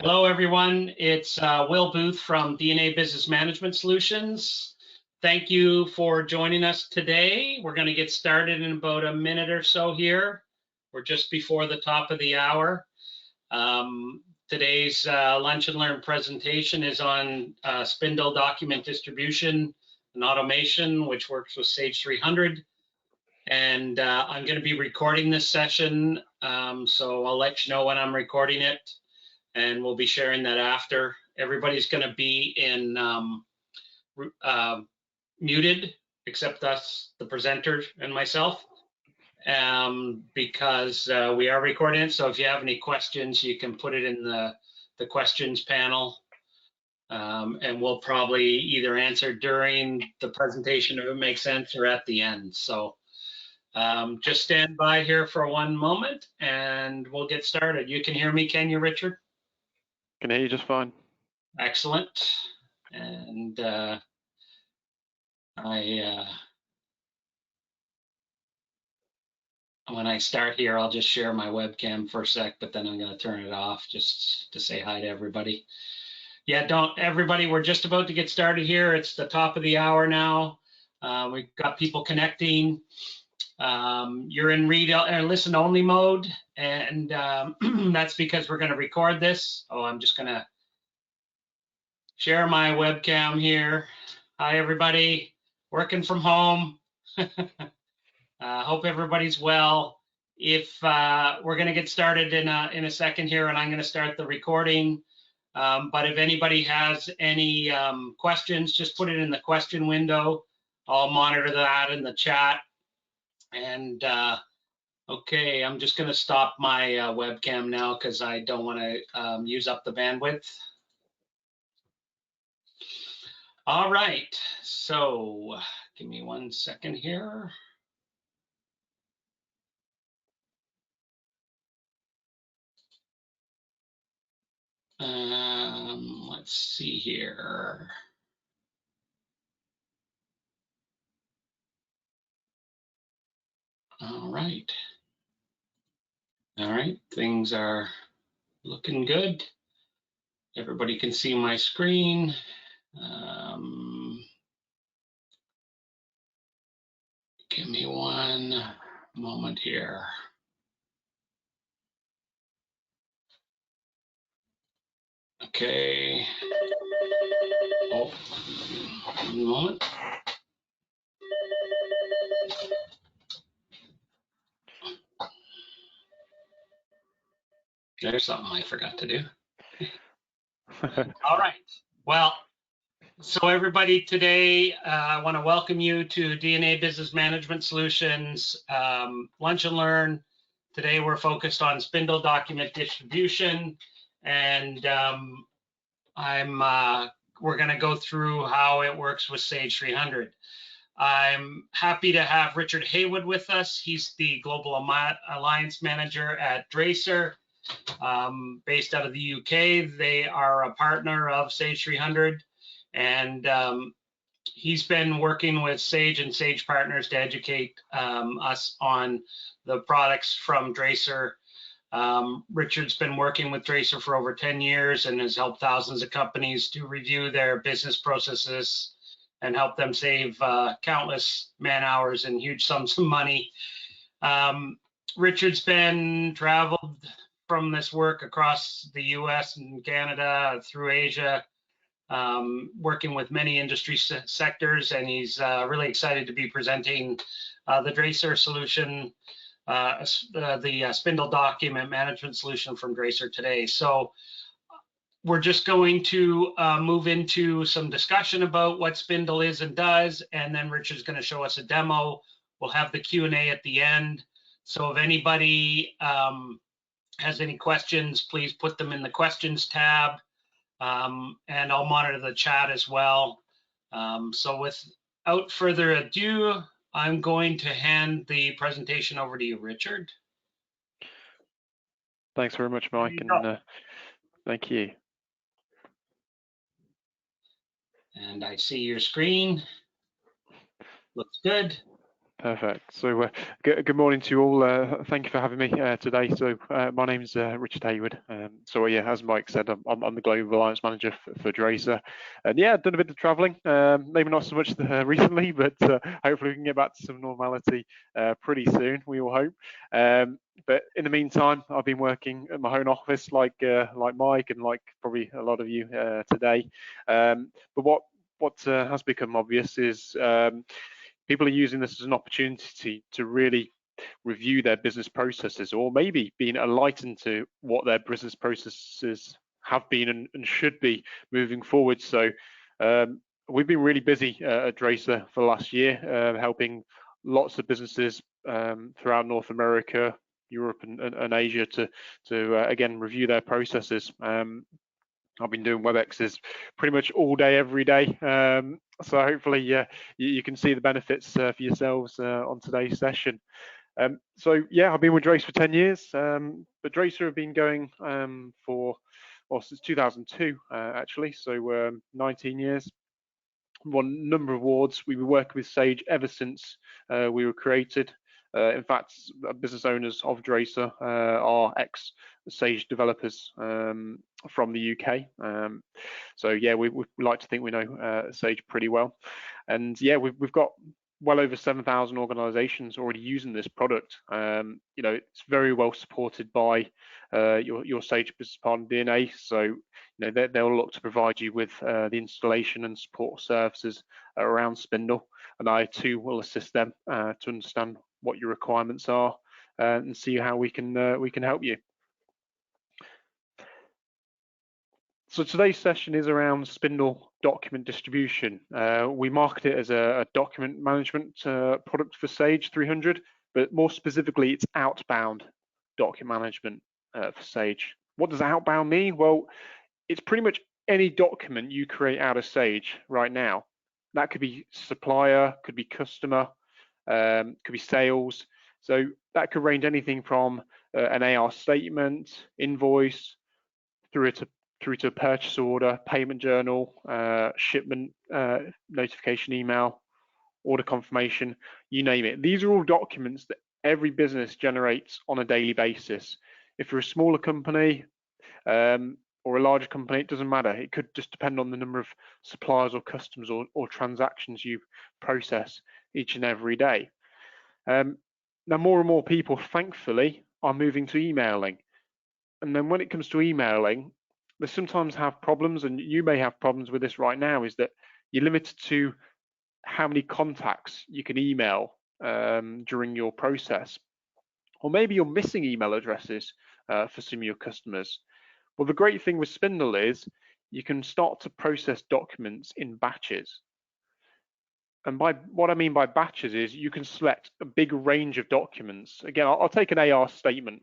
Hello, everyone. It's Will Booth from DNA Business Management Solutions. Thank you for joining us today. We're going to get started in about a minute or so here. We're just before the top of the hour. Today's Lunch and Learn presentation is on Spindle document distribution and automation, which works with Sage 300. And I'm going to be recording this session, so I'll let you know when I'm recording it. And we'll be sharing that after. Everybody's going to be in muted, except us, the presenter, and myself, because we are recording it. So if you have any questions, you can put it in the questions panel, and we'll probably either answer during the presentation if it makes sense or at the end. So just stand by here for one moment and we'll get started. You can hear me, can you, Richard? Can hear you just fine. Excellent. And when I start here, I'll just share my webcam for a sec, but then I'm going to turn it off just to say hi to everybody. Yeah, everybody, we're just about to get started here. It's the top of the hour now. We've got people connecting. You're in read and listen only mode, and that's because we're going to record this. Oh, I'm just going to share my webcam here. Hi, everybody. Working from home. Hope everybody's well. If we're going to get started in a second here, and I'm going to start the recording. But if anybody has any questions, just put it in the question window. I'll monitor that in the chat. And okay, I'm just going to stop my webcam now because I don't want to use up the bandwidth. All right, so give me 1 second here. Let's see here. All right. All right, things are looking good. Everybody can see my screen. Give me 1 moment here. Okay. Oh, 1 moment. There's something I forgot to do. All right. Well, so everybody, today I want to welcome you to DNA Business Management Solutions Lunch and Learn. Today we're focused on Spindle document distribution, and we're going to go through how it works with Sage 300. I'm happy to have Richard Haywood with us. He's the Global Alliance Manager at Dracer, based out of the UK. They are a partner of Sage 300, and he's been working with Sage and Sage partners to educate us on the products from Dracer. Richard's been working with Dracer for over 10 years and has helped thousands of companies to review their business processes and help them save countless man hours and huge sums of money. Richard's been traveled from this work across the US and Canada, through Asia, working with many industry sectors, and he's really excited to be presenting the Dracer solution, the Spindle document management solution from Dracer today. So we're just going to move into some discussion about what Spindle is and does, and then Richard's going to show us a demo. We'll have the Q&A at the end. So if anybody has any questions, please put them in the questions tab, and I'll monitor the chat as well. So without further ado, I'm going to hand the presentation over to you, Richard. Thanks very much, Mike, and thank you. And I see your screen. Looks good. Perfect. So good morning to you all. Thank you for having me today. So my name's Richard Hayward. Yeah, as Mike said, I'm the Global Alliance Manager for Dracer. And yeah, I've done a bit of traveling, maybe not so much recently, but hopefully we can get back to some normality pretty soon, we all hope. But in the meantime, I've been working at my own office like Mike and like probably a lot of you today. But what has become obvious is people are using this as an opportunity to really review their business processes, or maybe being enlightened to what their business processes have been and should be moving forward. So we've been really busy at Dracer for the last year, helping lots of businesses throughout North America, Europe, and Asia to again review their processes. I've been doing WebExes pretty much all day, every day. So hopefully, you can see the benefits for yourselves on today's session. So yeah, I've been with Dracer for 10 years, but Dracer have been going since 2002 actually, so 19 years. Won a number of awards. We've been working with Sage ever since we were created. In fact, business owners of Dracer are ex-Sage developers from the UK. So yeah, we like to think we know Sage pretty well. And yeah, we've got well over 7,000 organizations already using this product. It's very well supported by your Sage business partner DNA. So they'll look to provide you with the installation and support services around Spindle, and I too will assist them to understand what your requirements are and see how we can help you. So today's session is around Spindle document distribution. We market it as a document management product for Sage 300, but more specifically, it's outbound document management for Sage. What does outbound mean? Well, it's pretty much any document you create out of Sage right now. That could be supplier, could be customer, could be sales. So that could range anything from an AR statement, invoice, through to a purchase order, payment journal, shipment notification email, order confirmation, you name it. These are all documents that every business generates on a daily basis. If you're a smaller company or a larger company, it doesn't matter. It could just depend on the number of suppliers or customers or transactions you process each and every day. Now, more and more people, thankfully, are moving to emailing. And then when it comes to emailing, they sometimes have problems, and you may have problems with this right now, is that you're limited to how many contacts you can email during your process. Or maybe you're missing email addresses for some of your customers. Well, the great thing with Spindle is you can start to process documents in batches. And by what I mean by batches is you can select a big range of documents. Again, I'll take an AR statement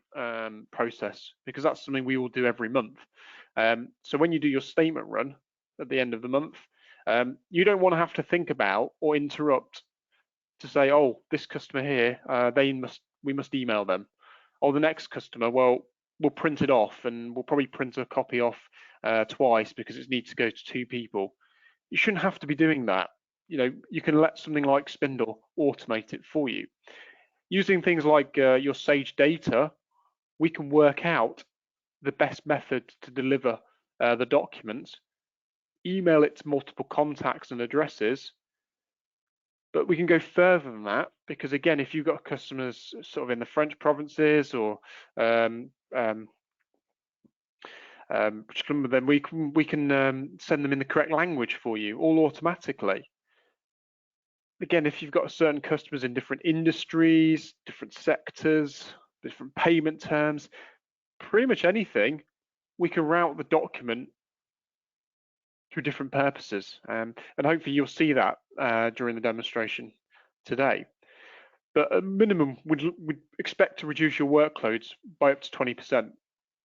process because that's something we will do every month. So when you do your statement run at the end of the month, you don't want to have to think about or interrupt to say, oh, this customer here, we must email them. Or the next customer, well, we'll print it off, and we'll probably print a copy off twice because it needs to go to 2 people. You shouldn't have to be doing that. You can let something like Spindle automate it for you. Using things like your Sage data, we can work out the best method to deliver the documents, email it to multiple contacts and addresses, but we can go further than that because, again, if you've got customers sort of in the French provinces or then we can send them in the correct language for you all automatically. Again, if you've got certain customers in different industries, different sectors, different payment terms, pretty much anything, we can route the document through different purposes. And hopefully you'll see that during the demonstration today. But at minimum, we'd expect to reduce your workloads by up to 20%,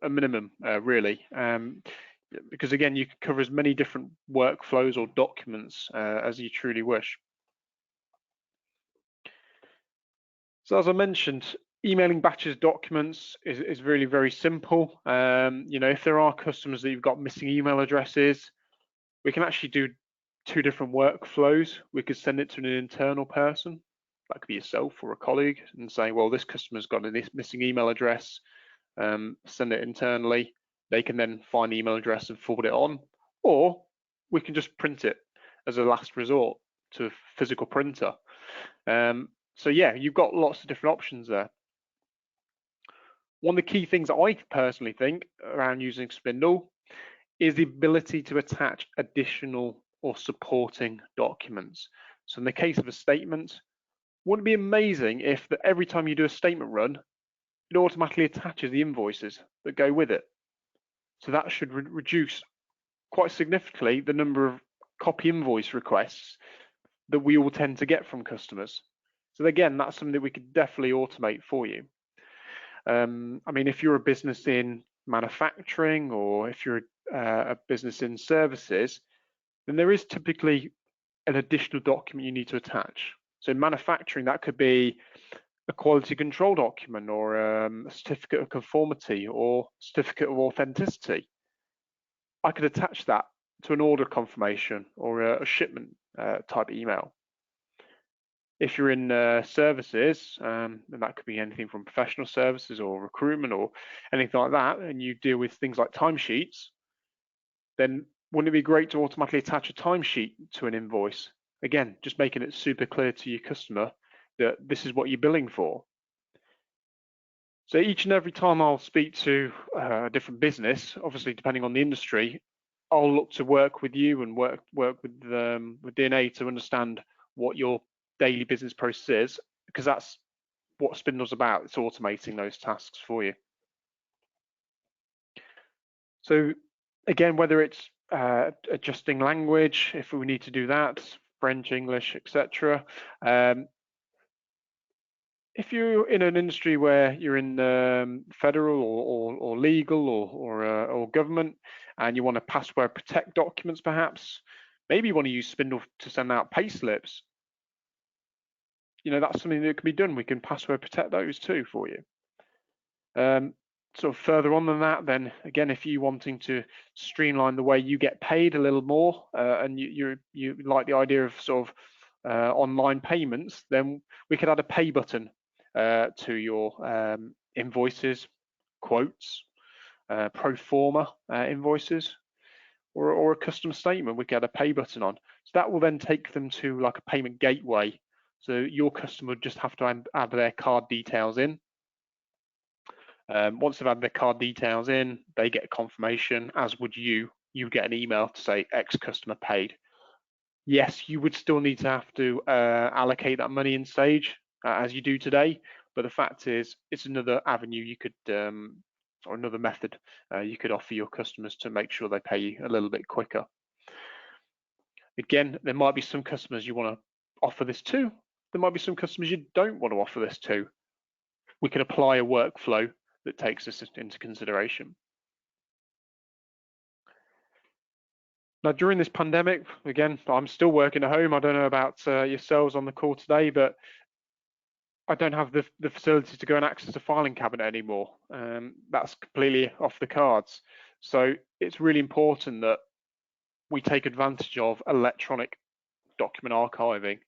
a minimum, really. Because again, you can cover as many different workflows or documents as you truly wish. So as I mentioned, emailing batches documents is really very simple. If there are customers that you've got missing email addresses, we can actually do 2 different workflows. We could send it to an internal person that could be yourself or a colleague, and saying, well, this customer's got a missing email address, send it internally. They can then find the email address and forward it on, or we can just print it as a last resort to a physical printer. So yeah, you've got lots of different options there. One of the key things that I personally think around using Spindle is the ability to attach additional or supporting documents. So in the case of a statement, wouldn't it be amazing if every time you do a statement run, it automatically attaches the invoices that go with it? So that should reduce quite significantly the number of copy invoice requests that we all tend to get from customers. So again, that's something that we could definitely automate for you. I mean, if you're a business in manufacturing, or if you're a business in services, then there is typically an additional document you need to attach. So in manufacturing, that could be a quality control document, or a certificate of conformity, or certificate of authenticity. I could attach that to an order confirmation or a shipment type email. If you're in services, and that could be anything from professional services or recruitment or anything like that, and you deal with things like timesheets, then wouldn't it be great to automatically attach a timesheet to an invoice? Again, just making it super clear to your customer that this is what you're billing for. So each and every time I'll speak to a different business, obviously depending on the industry, I'll look to work with you and work with DNA to understand what your daily business process is, because that's what Spindle's about. It's automating those tasks for you. So again, whether it's adjusting language, if we need to do that, French, English, etc. If you're in an industry where you're in federal or legal or government, and you want to password protect documents, perhaps, maybe you want to use Spindle to send out pay slips. You know, that's something that can be done. We can password protect those too for you. Sort of further on than that, then again, if you're wanting to streamline the way you get paid a little more, and you like the idea of sort of online payments, then we could add a pay button to your invoices, quotes, pro forma invoices, or a custom statement. We could add a pay button on. So that will then take them to like a payment gateway. So your customer would just have to add their card details in. Once they've had their card details in, they get a confirmation, as would you. You get an email to say X customer paid. Yes, you would still need to have to allocate that money in Sage as you do today, but the fact is it's another avenue you could, or another method you could offer your customers to make sure they pay you a little bit quicker. Again, there might be some customers you want to offer this to. There might be some customers you don't want to offer this to. We can apply a workflow that takes this into consideration. Now, during this pandemic, again, I'm still working at home. I don't know about yourselves on the call today, but I don't have the facility to go and access a filing cabinet anymore. That's completely off the cards. So it's really important that we take advantage of electronic document archiving.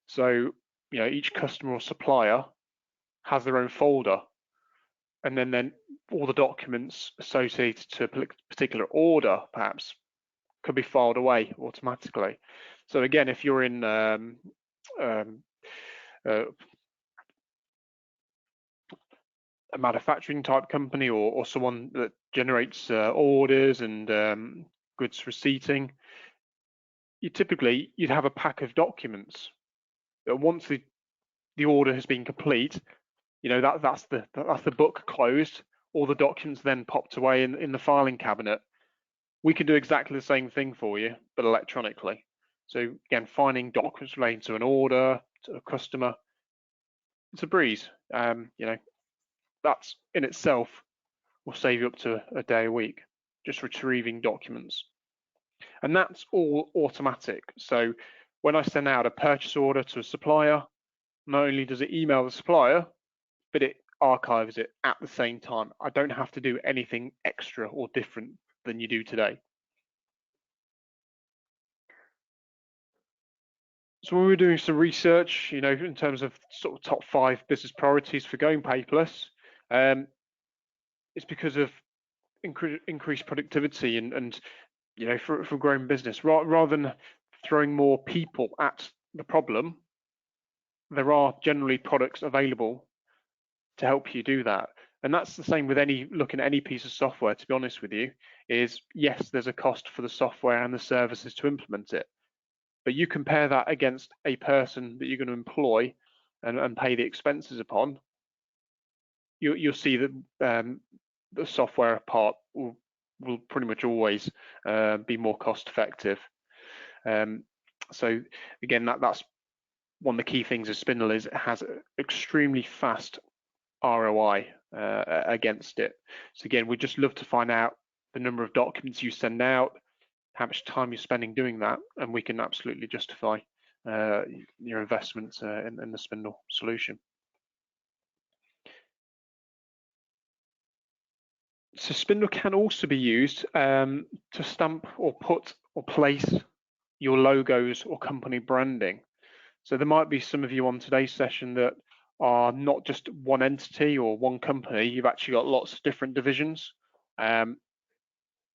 So, you know, each customer or supplier has their own folder, and then all the documents associated to a particular order perhaps could be filed away automatically. So again, if you're in a manufacturing type company, or someone that generates orders and goods receipting, you'd have a pack of documents that once the order has been complete, you know, that's the book closed. All the documents then popped away in the filing cabinet. We can do exactly the same thing for you, but electronically. So again, finding documents relating to an order, to a customer, it's a breeze. You know, that's in itself will save you up to a day a week, just retrieving documents. And that's all automatic. So when I send out a purchase order to a supplier, not only does it email the supplier, but it archives it at the same time. I don't have to do anything extra or different than you do today. So when we were doing some research, you know, in terms of sort of top 5 business priorities for going paperless, it's because of increased productivity and you know, for growing business. Rather than throwing more people at the problem, there are generally products available to help you do that. And that's the same with looking at any piece of software, to be honest with you, is yes, there's a cost for the software and the services to implement it. But you compare that against a person that you're going to employ and pay the expenses upon, you'll see that the software part will pretty much always be more cost effective. So again, that's one of the key things of Spindle is it has extremely fast ROI against it. So again, we'd just love to find out the number of documents you send out, how much time you're spending doing that, and we can absolutely justify your investment in the Spindle solution. So Spindle can also be used to stamp or put or place your logos or company branding. So there might be some of you on today's session that are not just one entity or one company, you've actually got lots of different divisions.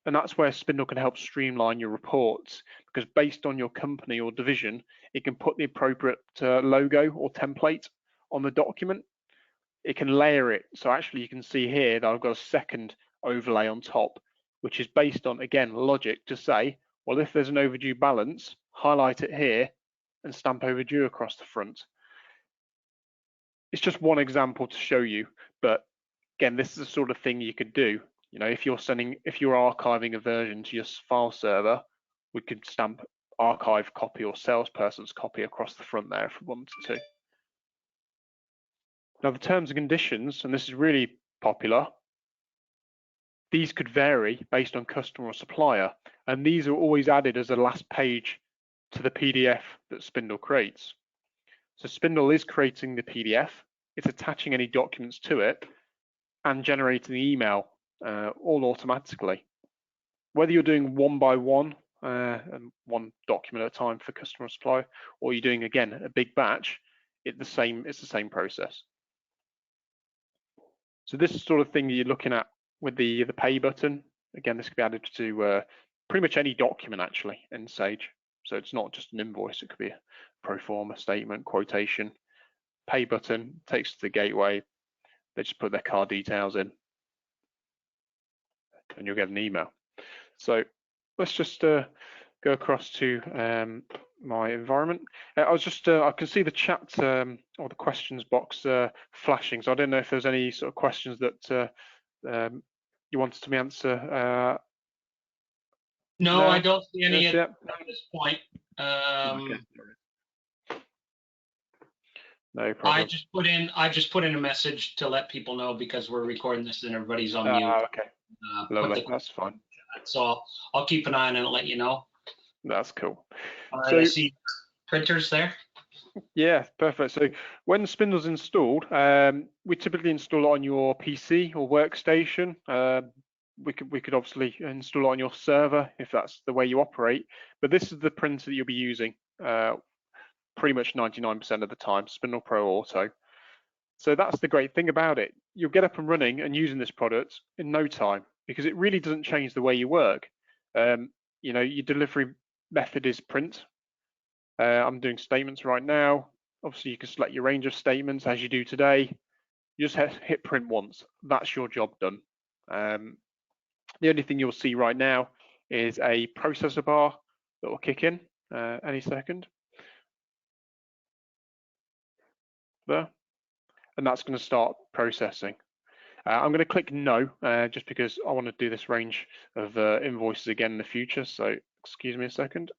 And that's where Spindle can help streamline your reports, because based on your company or division, it can put the appropriate logo or template on the document. It can layer it. So actually you can see here that I've got a second overlay on top, which is based on, again, logic to say, well, if there's an overdue balance, highlight it here and stamp overdue across the front. It's just one example to show you, but again, this is the sort of thing you could do. You know, if you're archiving a version to your file server, we could stamp archive copy or salesperson's copy across the front there if we wanted to. Now the terms and conditions, and this is really popular, these could vary based on customer or supplier, and these are always added as a last page to the PDF that Spindle creates. So Spindle is creating the PDF, it's attaching any documents to it, and generating the email all automatically. Whether you're doing one by one, and one document at a time for customer or supplier, or you're doing, again, a big batch, it's the same process. So this is the sort of thing you're looking at with the pay button. Again, this can be added to pretty much any document actually in Sage. So it's not just an invoice, it could be a pro forma statement, quotation. Pay button takes to the gateway. They just put their card details in and you'll get an email. So let's just go across to my environment. I can see the chat or the questions box flashing. So I don't know if there's any sort of questions that you wanted me to answer. No, I don't see any yes, at this point. Okay. No problem. I just put in a message to let people know because we're recording this and everybody's on mute. Okay. Lovely. That's fine. So I'll keep an eye on it and let you know. That's cool. So I see printers there. Yeah, perfect. So when Spindle's installed, we typically install it on your PC or workstation. We could obviously install it on your server if that's the way you operate. But this is the printer that you'll be using pretty much 99% of the time, Spindle Pro Auto. So that's the great thing about it. You'll get up and running and using this product in no time because it really doesn't change the way you work. You know, your delivery method is print. I'm doing statements right now. Obviously, you can select your range of statements as you do today. You just hit print once. That's your job done. The only thing you'll see right now is a processor bar that will kick in any second. There. And that's going to start processing. I'm going to click no, just because I want to do this range of invoices again in the future. So excuse me a second.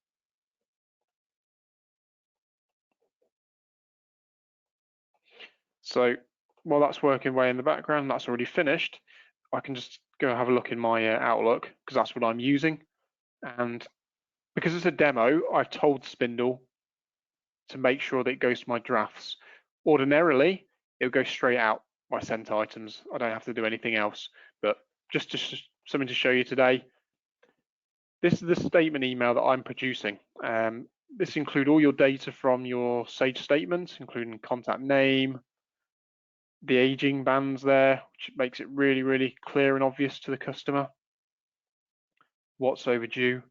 So while that's working away in the background, that's already finished. I can just go have a look in my Outlook because that's what I'm using. And because it's a demo, I've told Spindle to make sure that it goes to my drafts. Ordinarily, it'll go straight out my sent items. I don't have to do anything else, but just something to show you today. This is the statement email that I'm producing. this includes all your data from your Sage statements, including contact name, the aging bands there, which makes it really, really clear and obvious to the customer what's overdue.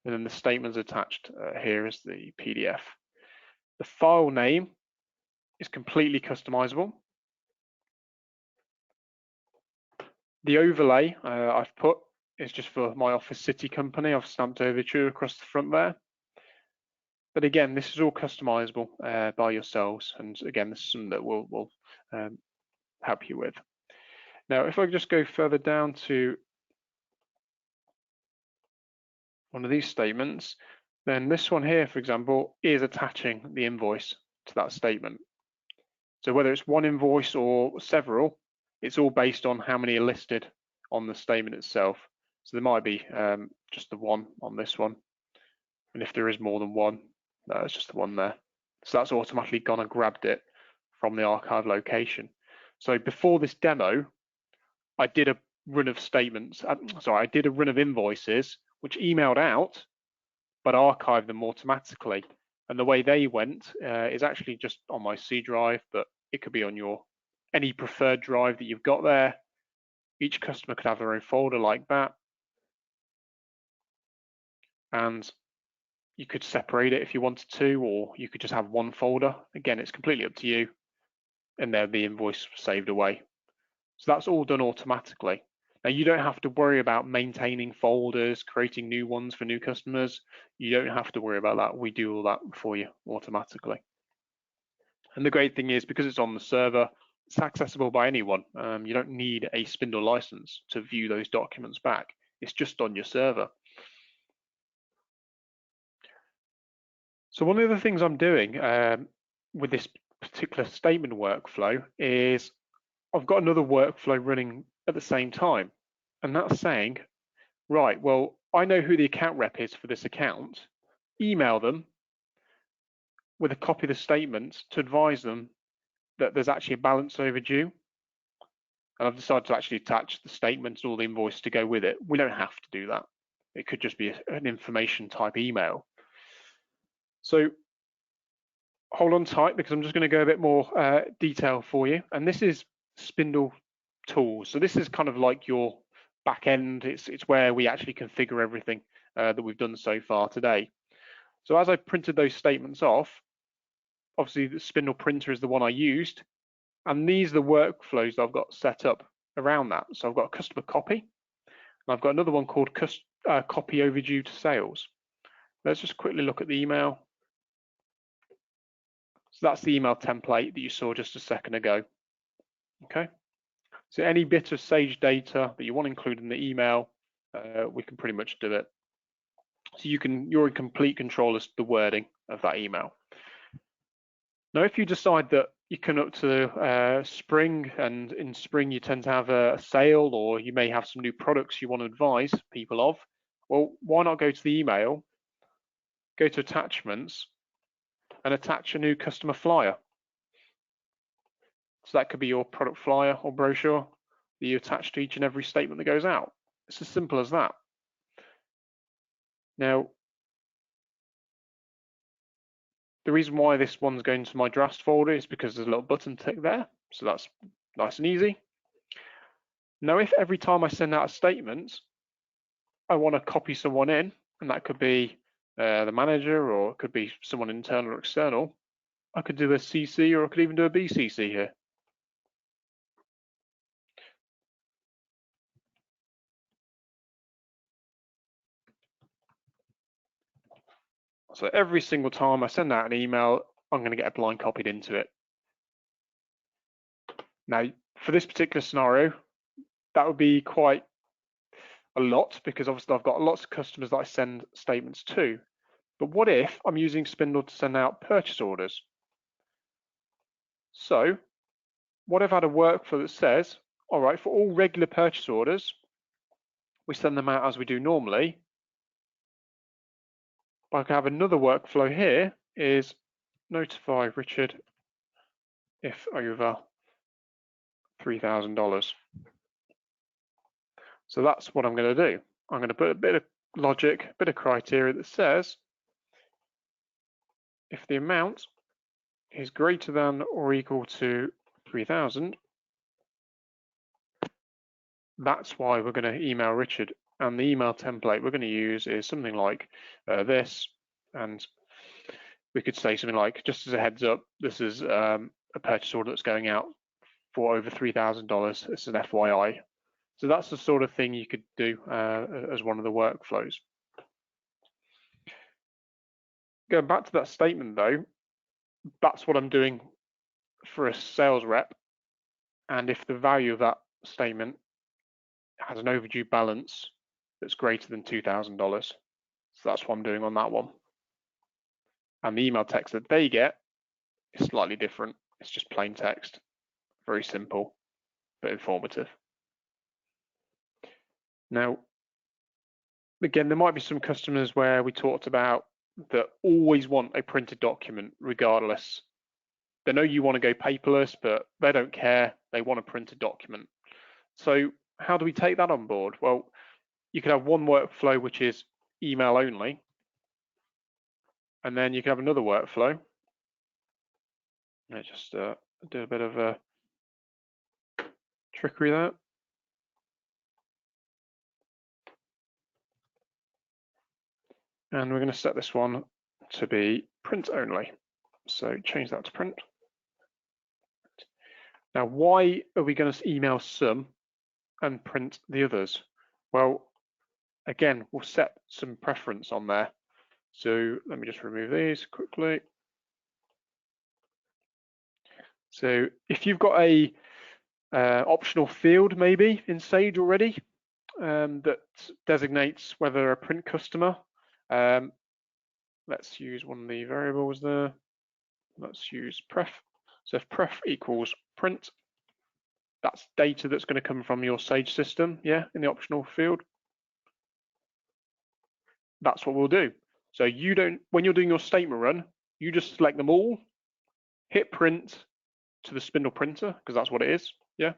And then the statements attached here is the PDF. The file name is completely customizable. The overlay I've put is just for my Office City company. I've stamped overdue across the front there. But again, this is all customizable by yourselves. And again, this is something that we'll help you with. Now, if I just go further down to one of these statements, then this one here, for example, is attaching the invoice to that statement. So whether it's one invoice or several, it's all based on how many are listed on the statement itself. So there might be just the one on this one. And if there is more than one, no, it's just the one there. So that's automatically gone and grabbed it from the archive location. So before this demo, I did a run of statements. I did a run of invoices, which emailed out, but archived them automatically. And the way they went is actually just on my C drive, but it could be on your any preferred drive that you've got there. Each customer could have their own folder like that. And you could separate it if you wanted to, or you could just have one folder. Again, it's completely up to you. And there'll be invoice saved away. So that's all done automatically. Now you don't have to worry about maintaining folders, creating new ones for new customers. You don't have to worry about that. We do all that for you automatically. And the great thing is, because it's on the server, it's accessible by anyone. You don't need a Spindle license to view those documents back. It's just on your server. So one of the things I'm doing with this particular statement workflow is I've got another workflow running at the same time. And that's saying, right, well, I know who the account rep is for this account. Email them with a copy of the statement to advise them that there's actually a balance overdue. And I've decided to actually attach the statements and all the invoice to go with it. We don't have to do that. It could just be an information type email. So hold on tight, because I'm just going to go a bit more detail for you. And this is Spindle Tools. So this is kind of like your back end. It's where we actually configure everything that we've done so far today. So as I printed those statements off, obviously the Spindle printer is the one I used, and these are the workflows that I've got set up around that. So I've got a customer copy, and I've got another one called copy overdue to sales. Let's just quickly look at the email. So that's the email template that you saw just a second ago. Okay. So any bit of Sage data that you want to include in the email, we can pretty much do it. So you're in complete control as to the wording of that email. Now, if you decide that you come up to spring, and in spring you tend to have a sale, or you may have some new products you want to advise people of, well, why not go to the email, go to attachments, and attach a new customer flyer. So that could be your product flyer or brochure that you attach to each and every statement that goes out. It's as simple as that. Now, the reason why this one's going to my drafts folder is because there's a little button tick there. So that's nice and easy. Now, if every time I send out a statement, I want to copy someone in, and that could be the manager, or it could be someone internal or external, I could do a CC, or I could even do a BCC here. So every single time I send out an email, I'm going to get a blind copied into it. Now, for this particular scenario, that would be quite a lot, because obviously I've got lots of customers that I send statements to. But what if I'm using Spindle to send out purchase orders? So what if I had a workflow that says, all right, for all regular purchase orders, we send them out as we do normally. I can have another workflow here, is notify Richard if over $3,000. So that's what I'm going to do. I'm going to put a bit of logic, a bit of criteria that says, if the amount is greater than or equal to 3,000, that's why we're going to email Richard. And the email template we're going to use is something like this. And we could say something like, just as a heads up, this is a purchase order that's going out for over $3,000. It's an FYI. So that's the sort of thing you could do as one of the workflows. Going back to that statement though, that's what I'm doing for a sales rep. And if the value of that statement has an overdue balance that's greater than $2,000, so that's what I'm doing on that one. And the email text that they get is slightly different. It's just plain text, very simple, but informative. Now, again, there might be some customers where we talked about that always want a printed document regardless. They know you want to go paperless, but they don't care. They want a printed document. So how do we take that on board? Well, you could have one workflow which is email only, and then you can have another workflow. Let's just do a bit of a trickery there. And we're going to set this one to be print only. So change that to print. Now, why are we going to email some and print the others? Well, again, we'll set some preference on there. So let me just remove these quickly. So if you've got a optional field maybe in Sage already that designates whether a print customer, let's use one of the variables there. Let's use pref. So if pref equals print, that's data that's going to come from your Sage system, yeah, in the optional field. That's what we'll do. So you don't, when you're doing your statement run, you just select them all, hit print to the Spindle printer, because that's what it is, yeah.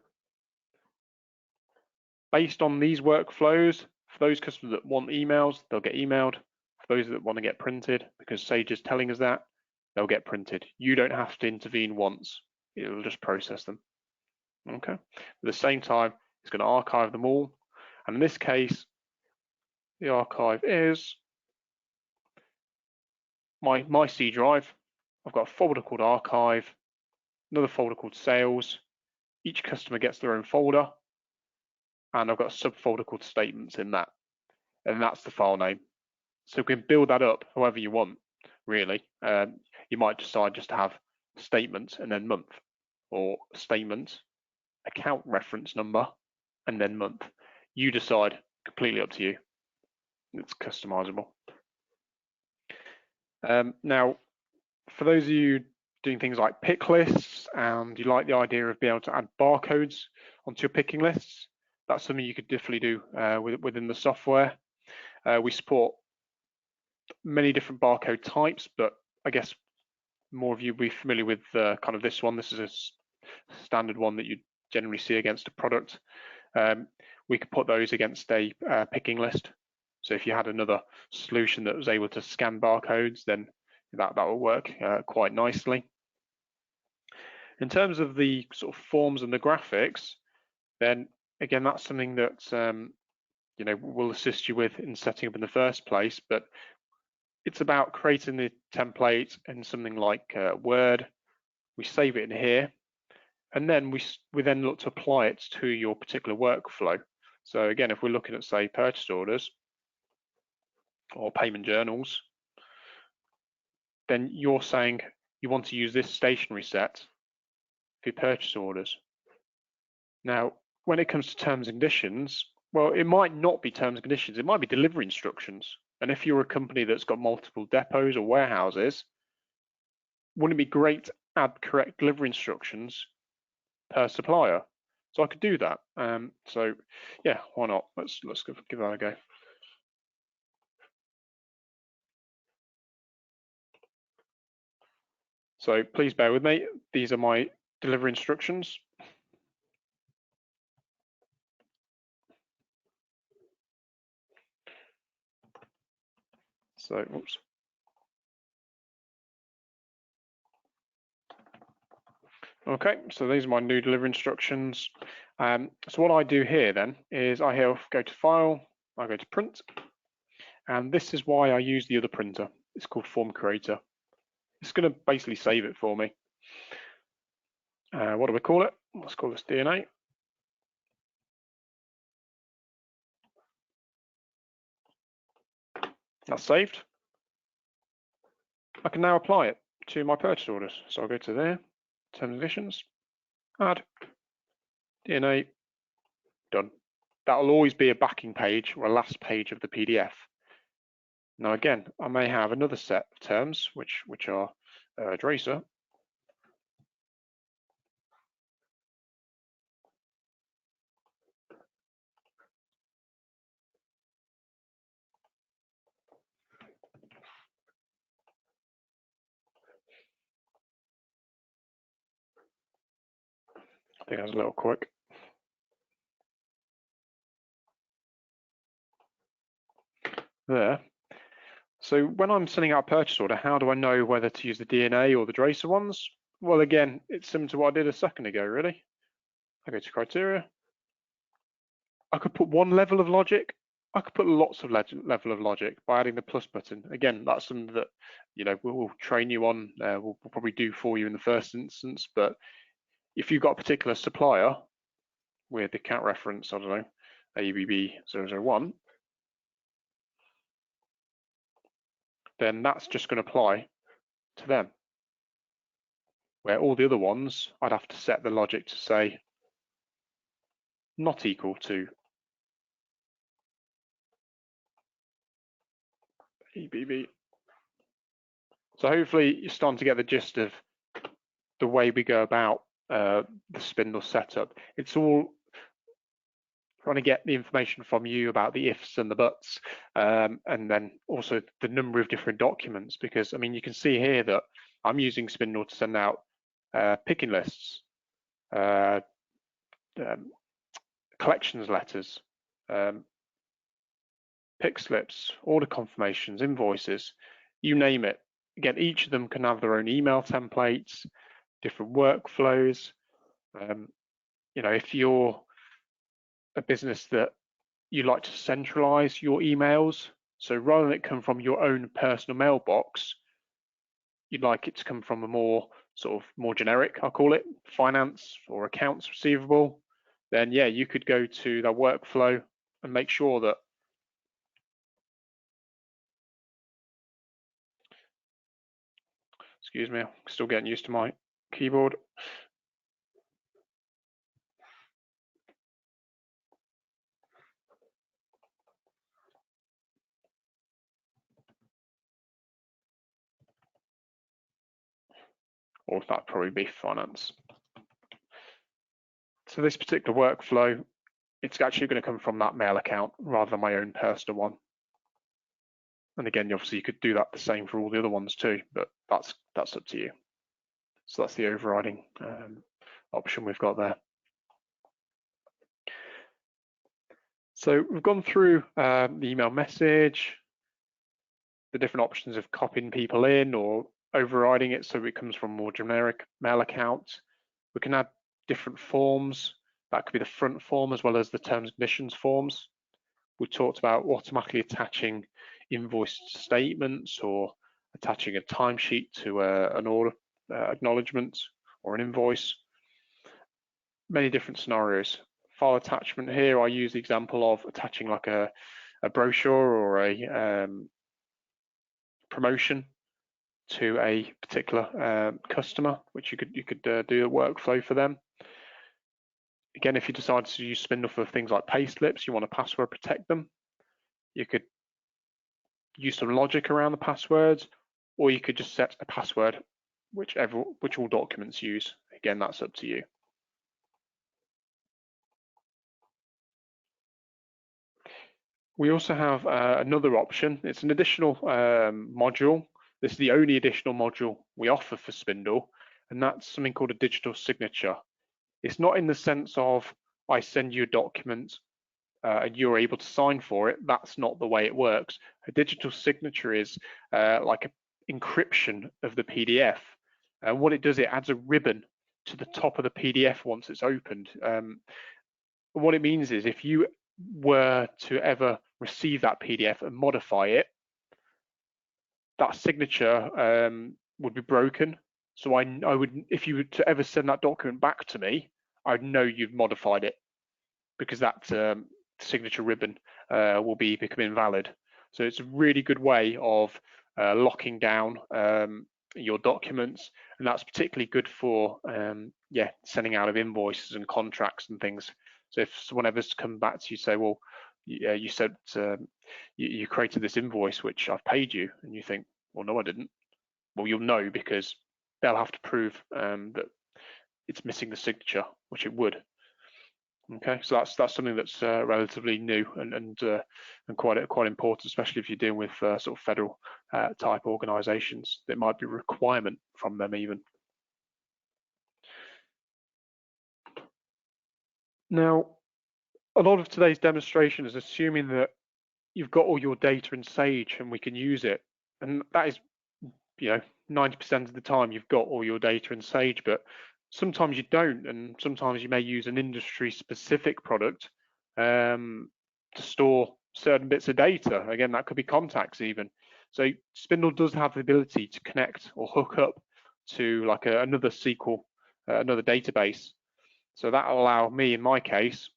Based on these workflows, for those customers that want emails, they'll get emailed. For those that want to get printed, because Sage is telling us that, they'll get printed. You don't have to intervene once. It'll just process them. Okay. At the same time, it's going to archive them all. And in this case, the archive is my C drive. I've got a folder called archive, another folder called sales. Each customer gets their own folder. And I've got a subfolder called statements in that. And that's the file name. So we can build that up however you want, really. You might decide just to have statement and then month, or statement, account reference number, and then month. You decide, completely up to you. It's customizable. Now, for those of you doing things like pick lists and you like the idea of being able to add barcodes onto your picking lists, that's something you could definitely do within the software. We support many different barcode types, but I guess more of you will be familiar with kind of this one. This is a standard one that you generally see against a product. We could put those against a picking list. So if you had another solution that was able to scan barcodes, then that will work quite nicely. In terms of the sort of forms and the graphics, then again, that's something that you know, will assist you with in setting up in the first place. But it's about creating the template in something like Word. We save it in here, and then we then look to apply it to your particular workflow. So again, if we're looking at, say, purchase orders or payment journals, then you're saying you want to use this stationery set for your purchase orders. Now, when it comes to terms and conditions, well, it might not be terms and conditions, it might be delivery instructions. And if you're a company that's got multiple depots or warehouses, wouldn't it be great to add correct delivery instructions per supplier? So I could do that. So yeah, why not? Let's give that a go. So please bear with me. These are my delivery instructions. So, oops. Okay, so these are my new delivery instructions. So what I do here then is I go to File, I go to Print, and this is why I use the other printer. It's called Form Creator. It's going to basically save it for me. What do we call it? Let's call this DNA. That's saved. I can now apply it to my purchase orders. So I'll go to there, Terms and Conditions, Add, DNA, done. That will always be a backing page or a last page of the PDF. Now again, I may have another set of terms which are Dracer. I think that's a little quick. There. So when I'm sending out a purchase order, how do I know whether to use the DNA or the Dracer ones? Well, again, it's similar to what I did a second ago, really. I go to criteria. I could put one level of logic. I could put lots of level of logic by adding the plus button. Again, that's something that we'll train you on. We'll probably do for you in the first instance. But if you've got a particular supplier with the account reference, I don't know, ABB001, then that's just going to apply to them. Where all the other ones, I'd have to set the logic to say not equal to ABB. So hopefully you're starting to get the gist of the way we go about the Spindle setup. It's all trying to get the information from you about the ifs and the buts, and then also the number of different documents, because I mean you can see here that I'm using Spindle to send out picking lists, collections letters, pick slips, order confirmations, invoices, you name it. Again, each of them can have their own email templates, different workflows. If you're a business that you like to centralize your emails, so rather than it come from your own personal mailbox, you'd like it to come from a more generic, I'll call it, finance or accounts receivable, then yeah, you could go to that workflow and make sure that excuse me, I'm still getting used to my keyboard. Or that'd probably be finance. So this particular workflow, it's actually going to come from that mail account rather than my own personal one. And again, obviously you could do that the same for all the other ones too, but that's up to you. So that's the overriding option we've got there. So we've gone through the email message, the different options of copying people in or overriding it so it comes from more generic mail account. We can add different forms. That could be the front form as well as the terms and conditions forms. We talked about automatically attaching invoice statements or attaching a timesheet to an order acknowledgement or an invoice. Many different scenarios. File attachment here, I use the example of attaching like a brochure or a promotion to a particular customer, which you could do a workflow for them. Again, if you decide to use Spindle for things like pay slips, you want to password protect them, you could use some logic around the passwords, or you could just set a password which all documents use. Again, that's up to you. We also have another option. It's an additional module. This is the only additional module we offer for Spindle, and that's something called a digital signature. It's not in the sense of I send you a document and you're able to sign for it. That's not the way it works. A digital signature is like an encryption of the PDF. And what it does, it adds a ribbon to the top of the PDF once it's opened. What it means is if you were to ever receive that PDF and modify it, that signature would be broken. So I would, if you were to ever send that document back to me, I'd know you've modified it, because that signature ribbon will become invalid. So it's a really good way of locking down your documents, and that's particularly good for sending out of invoices and contracts and things. So if someone ever's come back to you, say, well, you said you created this invoice which I've paid you, and you think, well, no, I didn't. Well, you'll know, because they'll have to prove that it's missing the signature, which it would. Okay, so that's something that's relatively new and quite important, especially if you're dealing with sort of federal type organisations. That might be a requirement from them even. Now, a lot of today's demonstration is assuming that you've got all your data in Sage and we can use it, and that is, 90% of the time you've got all your data in Sage, but sometimes you don't, and sometimes you may use an industry-specific product to store certain bits of data. Again, that could be contacts even. So Spindle does have the ability to connect or hook up to like another SQL, another database. So that will allow me, in my case,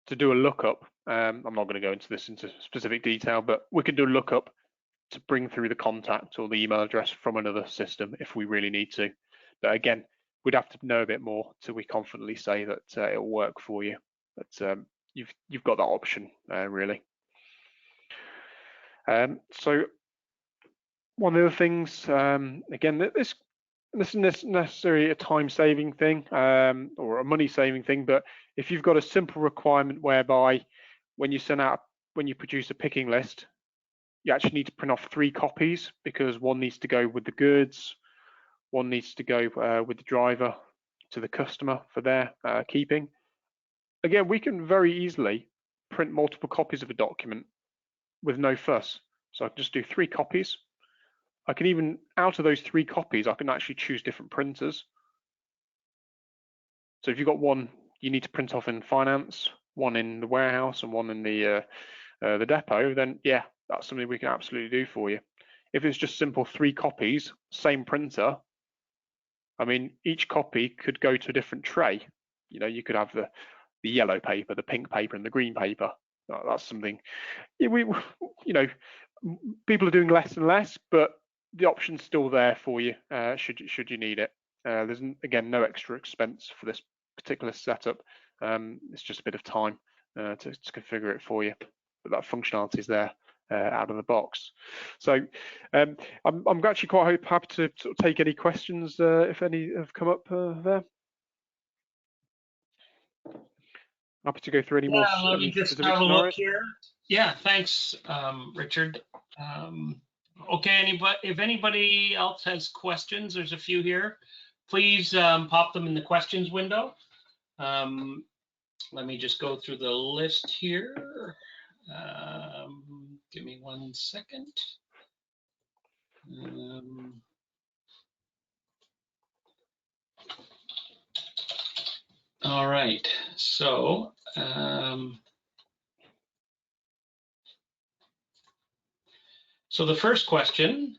to do a lookup. I'm not going to go into this into specific detail, but we can do a lookup to bring through the contact or the email address from another system if we really need to. But again, we'd have to know a bit more till we confidently say that it'll work for you. But you've got that option really. So one of the things, again, this isn't necessarily a time-saving thing or a money-saving thing, but if you've got a simple requirement whereby when you produce a picking list, you actually need to print off 3 copies, because one needs to go with the goods, one needs to go with the driver to the customer for their keeping. Again, we can very easily print multiple copies of a document with no fuss. So I can just do 3 copies. I can even, out of those 3 copies, I can actually choose different printers. So if you've got one you need to print off in finance, one in the warehouse, and one in the depot, then yeah, that's something we can absolutely do for you. If it's just simple 3 copies, same printer, I mean, each copy could go to a different tray. You could have the yellow paper, the pink paper, and the green paper. That's something people are doing less and less, but the option's still there for you should you need it. There's again no extra expense for this particular setup. It's just a bit of time to configure it for you, but that functionality is there out of the box. So I'm actually quite happy to sort of take any questions if any have come up there. Happy to go through any more let me just specific have a scenarios. look here. Yeah, thanks, Richard. Okay, if anybody else has questions, there's a few here. Please pop them in the questions window. Let me just go through the list here. Give me 1 second. All right, so so the first question,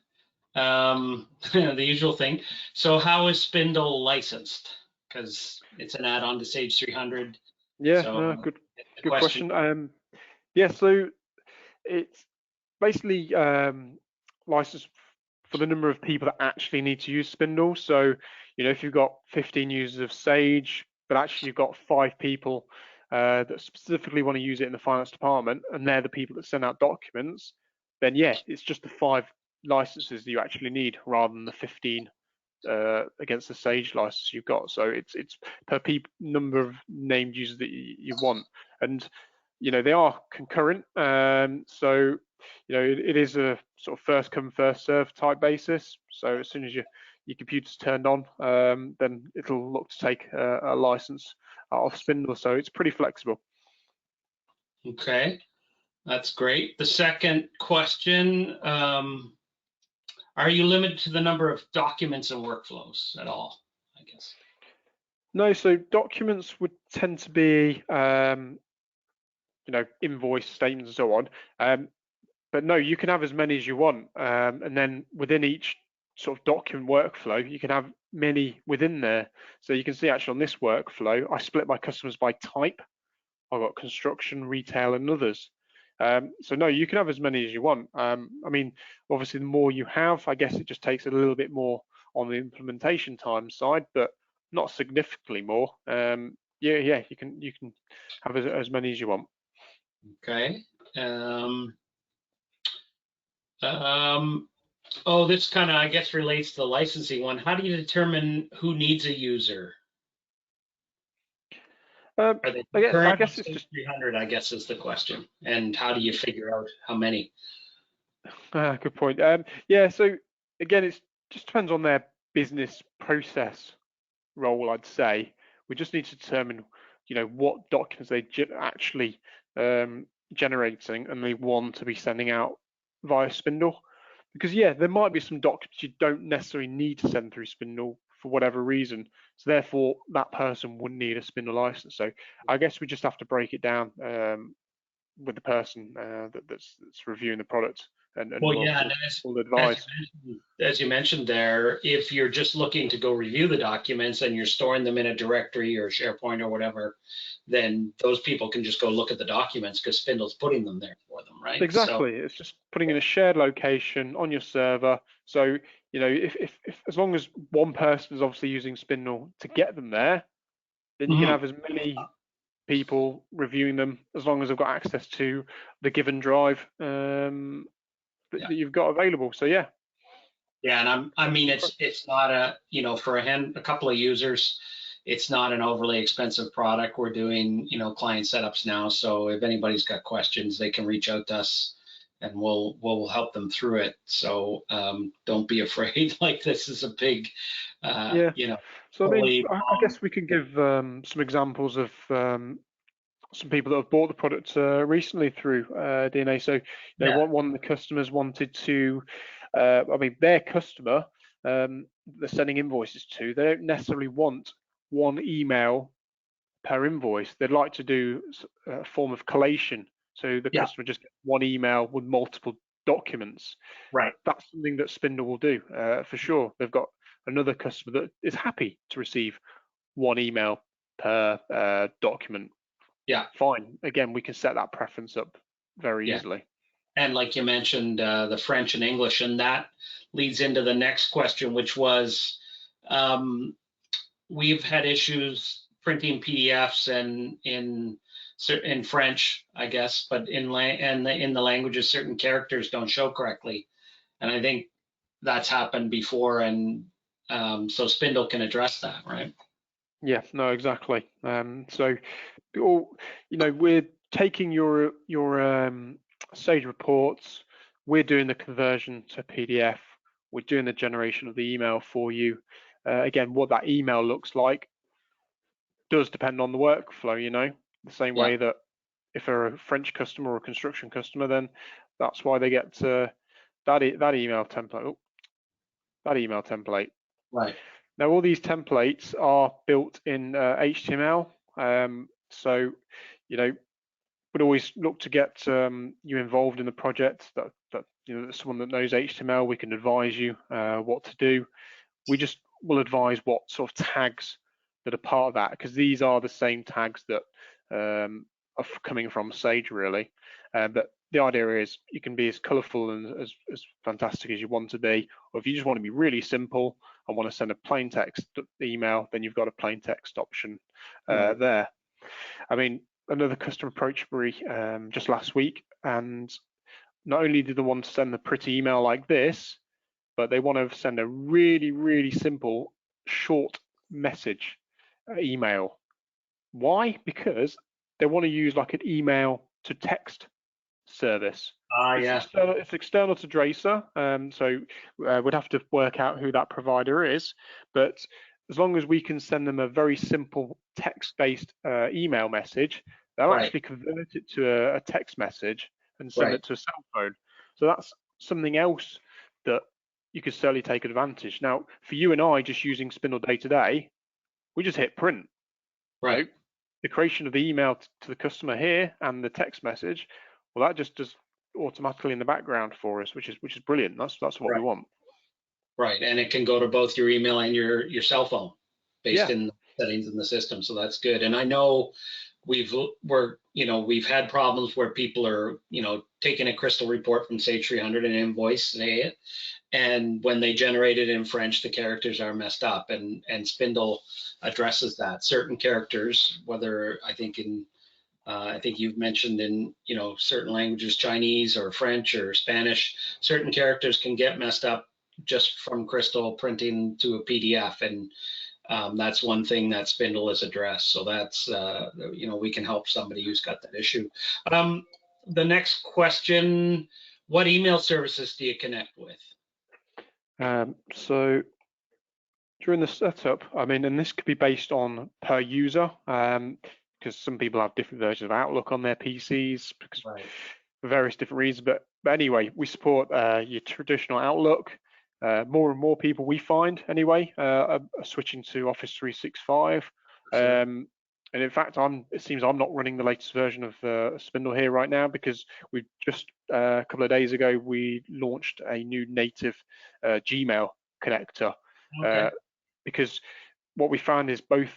the usual thing. So how is Spindle licensed? Because it's an add-on to Sage 300. Yeah, so, no, good question. Yeah, so it's basically licensed for the number of people that actually need to use Spindle. So, if you've got 15 users of Sage, but actually you've got 5 people that specifically want to use it in the finance department, and they're the people that send out documents, then yeah, it's just the 5 licenses that you actually need rather than the 15 against the Sage license you've got. So it's per number of named users that you want, and they are concurrent. So it is a sort of first come first serve type basis. So as soon as your computer's turned on, then it'll look to take a license off Spindle. So it's pretty flexible. Okay, that's great. The second question, Are you limited to the number of documents and workflows at all, I guess? No, so documents would tend to be, invoice statements and so on. But no, you can have as many as you want. And then within each sort of document workflow, you can have many within there. So you can see actually on this workflow, I split my customers by type. I've got construction, retail, and others. So no, you can have as many as you want. I mean, obviously, the more you have, I guess it just takes a little bit more on the implementation time side, but not significantly more. Yeah, you can have as many as you want. Okay. Oh, this kind of, I guess, relates to the licensing one. How do you determine who needs a user? Are they I current guess it's just 300, I guess is the question. And how do you figure out how many? good point. Yeah, so again, it just depends on their business process role, I'd say. We just need to determine, what documents they actually generating and they want to be sending out via Spindle. Because yeah, there might be some documents you don't necessarily need to send through Spindle for whatever reason. So therefore, that person wouldn't need a Spindle license. So I guess we just have to break it down with the person that's reviewing the product, and Well, we'll, yeah, we'll, and we'll advise. as you mentioned there, if you're just looking to go review the documents and you're storing them in a directory or SharePoint or whatever, then those people can just go look at the documents because Spindle's putting them there for them, right? So, Exactly. It's just putting in a shared location on your server. So, if as long as one person is obviously using Spindle to get them there, then you can mhm. have as many people reviewing them as long as they've got access to the given drive that you've got available. So yeah. Yeah, and I mean, it's not a, for a couple of users, it's not an overly expensive product. We're doing, client setups now, so if anybody's got questions, they can reach out to us, and we'll help them through it. So don't be afraid. Like this is a big, Yeah. So I mean, fully, I guess we can give some examples of some people that have bought the product recently through DNA. So, yeah, one of the customers wanted to, I mean, their customer they're sending invoices to, they don't necessarily want one email per invoice. They'd like to do a form of collation. So the yeah, customer just gets one email with multiple documents. right, That's something that Spindle will do for sure. They've got another customer that is happy to receive one email per document. yeah, Fine. Again, we can set that preference up very yeah. easily. And like you mentioned, the French and English, and that leads into the next question, which was, we've had issues printing PDFs and in French, I guess, but in the languages, certain characters don't show correctly, and I think that's happened before, and so Spindle can address that, right? Yeah, no, exactly. So, we're taking your Sage reports. We're doing the conversion to PDF. We're doing the generation of the email for you. Again, what that email looks like does depend on the workflow. The same Yeah, way that if they're a French customer or a construction customer, then that's why they get that email template. Oh, that email template. right, Now, all these templates are built in HTML. So, would always look to get you involved in the project. That someone that knows HTML, we can advise you what to do. We just will advise what sort of tags that are part of that, because these are the same tags that are coming from Sage, really. But the idea is you can be as colourful and as fantastic as you want to be, or if you just want to be really simple and want to send a plain text email, then you've got a plain text option right, there. I mean, another customer approached me just last week, and not only do they want to send the pretty email like this, but they want to send a really, really simple, short message email. Why? Because they want to use like an email to text service. yeah, It's external to Dracer, so we'd have to work out who that provider is. But as long as we can send them a very simple text-based email message, they'll right, actually convert it to a text message and send right, it to a cell phone. So that's something else that you could certainly take advantage. Now, for you and I, just using Spindle day to day, we just hit print. Right. The creation of the email to the customer here and the text message, well, that just does automatically in the background for us, which is brilliant. That's what we Right. want. Right. And it can go to both your email and your cell phone based Yeah. in settings in the system. So that's good. And I know we've had problems where people are, taking a crystal report from Sage 300 and invoice it, and when they generate it in French, the characters are messed up, and Spindle addresses that. Certain characters, whether I think you've mentioned in certain languages, Chinese or French or Spanish, certain characters can get messed up just from crystal printing to a PDF, and that's one thing that Spindle has addressed. So that's we can help somebody who's got that issue. The next question: what email services do you connect with? So during the setup, I mean, and this could be based on per user, because some people have different versions of Outlook on their PCs because Right. for various different reasons. But anyway, we support your traditional Outlook. More and more people we find anyway are switching to Office 365. And in fact, it seems I'm not running the latest version of Spindle here right now because we just a couple of days ago we launched a new native Gmail connector. Okay. Because what we found is both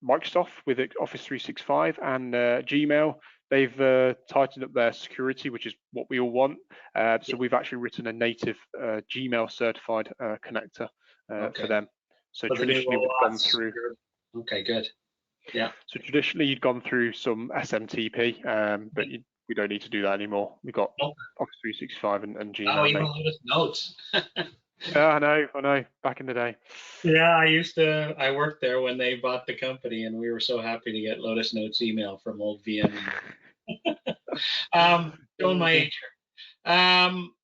Microsoft with Office 365 and Gmail, they've tightened up their security, which is what we all want. So we've actually written a native Gmail certified connector for them. So traditionally we've gone through. Okay, good. Yeah. So traditionally you'd gone through some SMTP, but we don't need to do that anymore. We've got Office 365 and Gmail. Oh, even Lotus Notes. Yeah, I know. Back in the day. Yeah, I worked there when they bought the company, and we were so happy to get Lotus Notes email from old VM. Showing my age here.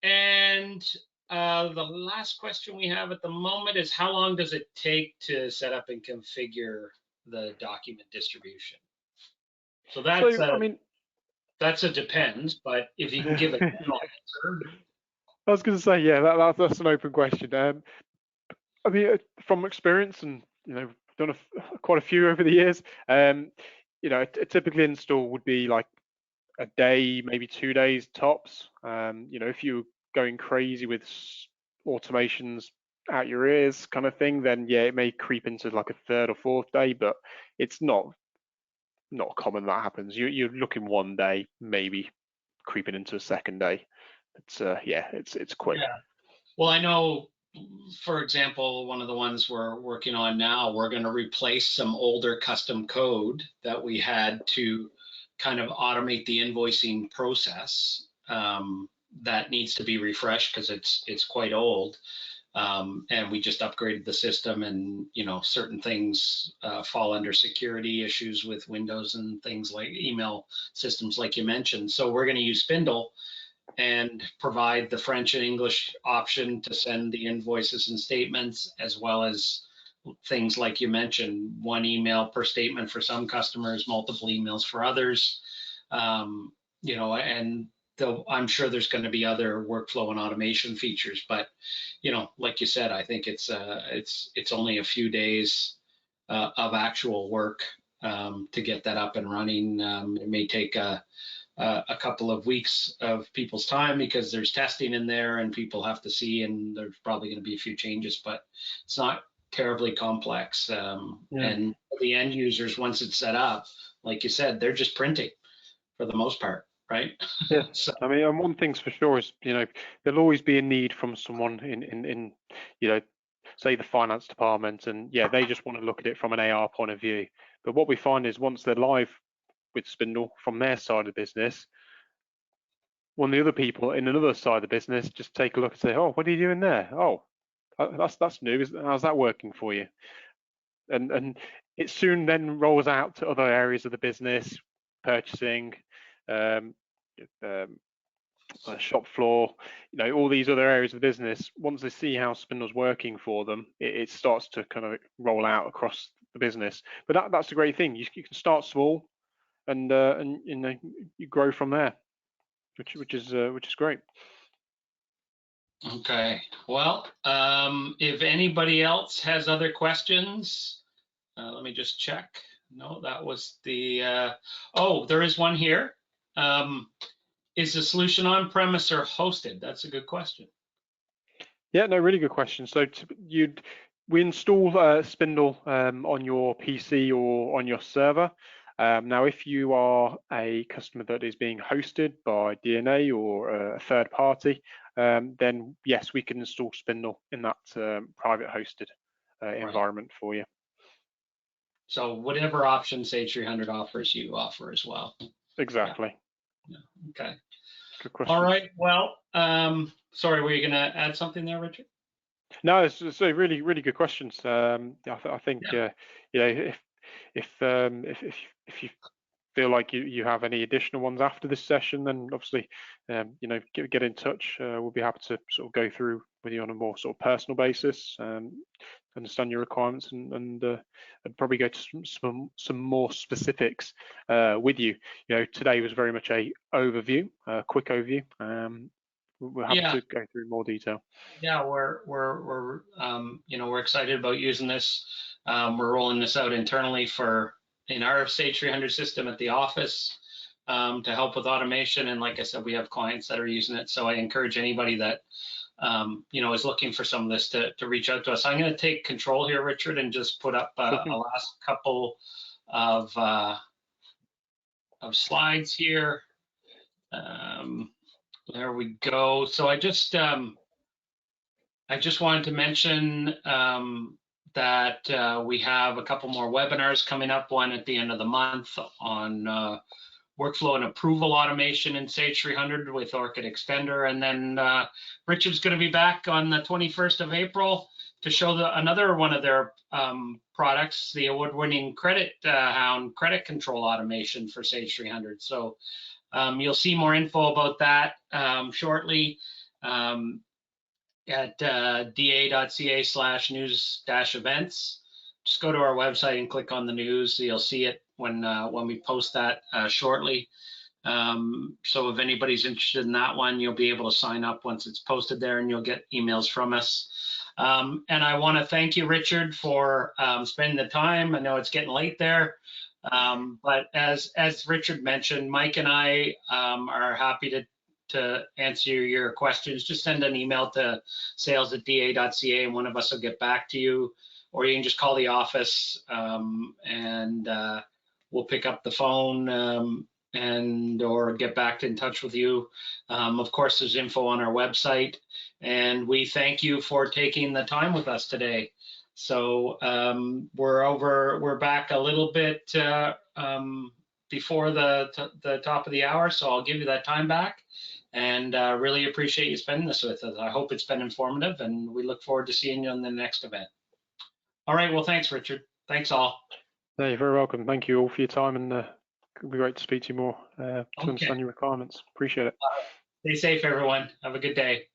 And the last question we have at the moment is, how long does it take to set up and configure the document distribution? So that's a depends, but if you can give a general answer. I was going to say, yeah, that's an open question. I mean, from experience, and done quite a few over the years. A typical install would be like a day, maybe 2 days tops. If you're going crazy with automations out your ears kind of thing, then yeah, it may creep into like a third or fourth day, but it's not common that happens. You're looking 1 day, maybe creeping into a second day. It's quick. Yeah. Well, I know, for example, one of the ones we're working on now, we're going to replace some older custom code that we had to kind of automate the invoicing process. That needs to be refreshed because it's quite old. And we just upgraded the system, and certain things fall under security issues with Windows and things like email systems, like you mentioned. So we're going to use Spindle and provide the French and English option to send the invoices and statements, as well as things like you mentioned, one email per statement for some customers, multiple emails for others. And I'm sure there's going to be other workflow and automation features, but like you said, I think it's only a few days of actual work to get that up and running. It may take a couple of weeks of people's time because there's testing in there and people have to see, and there's probably going to be a few changes, but it's not terribly complex. And the end users, once it's set up, like you said, they're just printing for the most part, right? Yeah. So, I mean, and one thing's for sure is, there'll always be a need from someone in say the finance department, and yeah, they just want to look at it from an AR point of view. But what we find is once they're live with Spindle from their side of the business, one of the other people in another side of the business just take a look and say, oh, what are you doing there? Oh, that's new. How's that working for you? And it soon then rolls out to other areas of the business, purchasing, shop floor, all these other areas of the business. Once they see how Spindle's working for them, it starts to kind of roll out across the business. But that's a great thing. You can start small, and you grow from there, which is great. Okay. Well, if anybody else has other questions, let me just check. No, that was the, oh, there is one here. Is the solution on-premise or hosted? That's a good question. Yeah, no, really good question. So we install Spindle on your PC or on your server. Now, if you are a customer that is being hosted by DNA or a third party, then yes, we can install Spindle in that private hosted Right. environment for you. So whatever option Sage 300 offers, you offer as well. Exactly. Yeah. Okay. Good question. All right. Well, sorry, were you going to add something there, Richard? No, it's a really, really good questions. I think Yeah. you know if you feel like you have any additional ones after this session, then obviously get in touch. We'll be happy to sort of go through with you on a more sort of personal basis, understand your requirements, and probably go to some more specifics with you. Today was very much a overview, a quick overview. We're happy to go through more detail. Yeah, we're excited about using this. We're rolling this out internally in our Sage 300 system at the office to help with automation. And like I said, we have clients that are using it. So I encourage anybody that is looking for some of this to reach out to us. I'm going to take control here, Richard, and just put up a last couple of slides here. There we go. So I just wanted to mention that we have a couple more webinars coming up, one at the end of the month on workflow and approval automation in Sage 300 with Orchid Extender. And then Richard's going to be back on the 21st of April to show another one of their products, the award-winning Credit Hound credit control automation for Sage 300. So you'll see more info about that shortly. At da.ca/news-events. Just go to our website and click on the news. You'll see it when we post that shortly. So if anybody's interested in that one, you'll be able to sign up once it's posted there, and you'll get emails from us. And I want to thank you, Richard, for spending the time. I know it's getting late there. But as Richard mentioned, Mike and I are happy to answer your questions. Just send an email to sales@da.ca and one of us will get back to you, or you can just call the office and we'll pick up the phone or get back in touch with you. Of course, there's info on our website, and we thank you for taking the time with us today. So we're back a little bit before the top of the hour, so I'll give you that time back. And really appreciate you spending this with us. I hope it's been informative, and we look forward to seeing you on the next event. All right, well, thanks, Richard. Thanks all. No, you're very welcome. Thank you all for your time, and it'll be great to speak to you more to understand your requirements. Appreciate it. Stay safe, everyone. Have a good day.